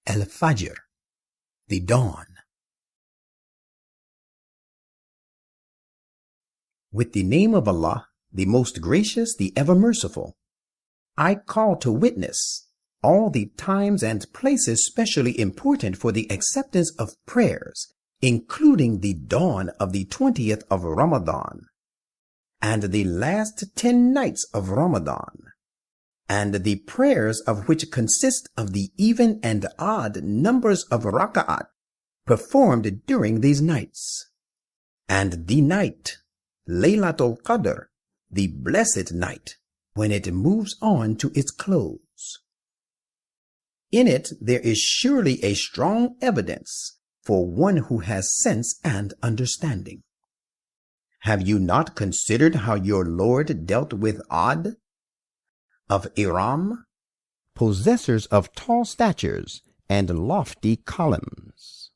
Al-Fajr, the dawn. With the name of Allah, the most gracious, the ever merciful, I call to witness all the times and places specially important for the acceptance of prayers, including the dawn of the 20th of Ramadan, and the last 10 nights of Ramadan, and the prayers of which consist of the even and odd numbers of raka'at performed during these nights, and the night, Laylatul Qadr, the blessed night, when it moves on to its close. In it there is surely a strong evidence for one who has sense and understanding. Have you not considered how your Lord dealt with Ad of Iram, possessors of tall statures and lofty columns,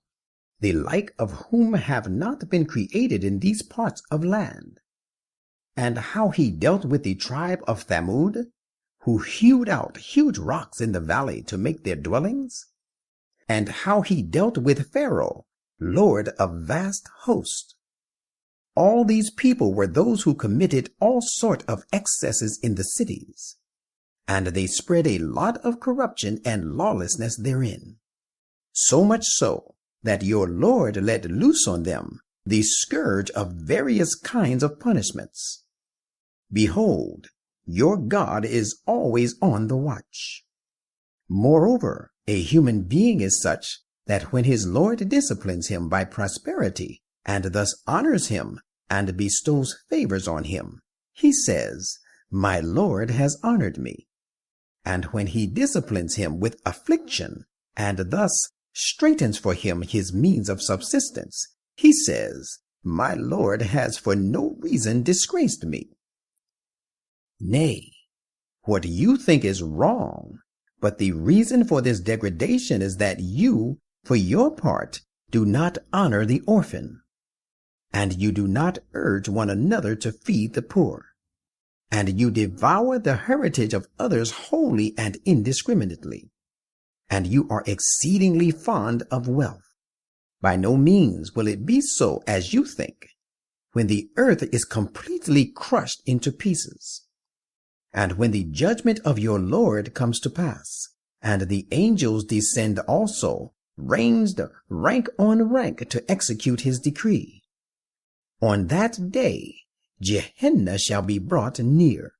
the like of whom have not been created in these parts of land, and how he dealt with the tribe of Thamud, who hewed out huge rocks in the valley to make their dwellings, and how he dealt with Pharaoh, lord of vast hosts. All these people were those who committed all sort of excesses in the cities, and they spread a lot of corruption and lawlessness therein, so much so that your Lord let loose on them the scourge of various kinds of punishments. Behold, your God is always on the watch. Moreover, a human being is such that when his Lord disciplines him by prosperity, and thus honors him and bestows favors on him, he says, "My Lord has honored me." And when he disciplines him with affliction, and thus straightens for him his means of subsistence, he says, "My Lord has for no reason disgraced me." Nay, what you think is wrong, but the reason for this degradation is that you, for your part, do not honor the orphan, and you do not urge one another to feed the poor, and you devour the heritage of others wholly and indiscriminately, and you are exceedingly fond of wealth. By no means will it be so as you think, when the earth is completely crushed into pieces, and when the judgment of your Lord comes to pass, and the angels descend also, ranged rank on rank to execute his decree. On that day, Gehenna shall be brought near.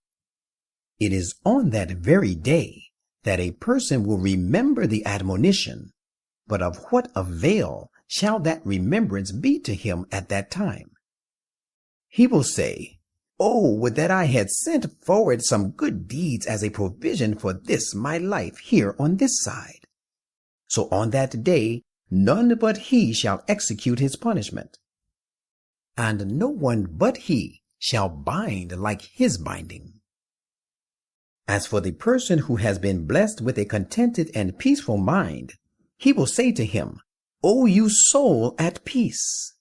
It is on that very day that a person will remember the admonition, but of what avail shall that remembrance be to him at that time? He will say, "Oh, would that I had sent forward some good deeds as a provision for this my life here on this side." So on that day, none but he shall execute his punishment, and no one but he shall bind like his binding. As for the person who has been blessed with a contented and peaceful mind, he will say to him, "O you soul at peace,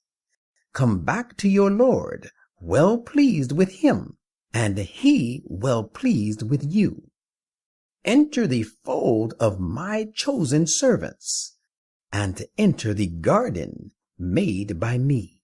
come back to your Lord, well pleased with him, and he well pleased with you. Enter the fold of my chosen servants, and enter the garden made by me."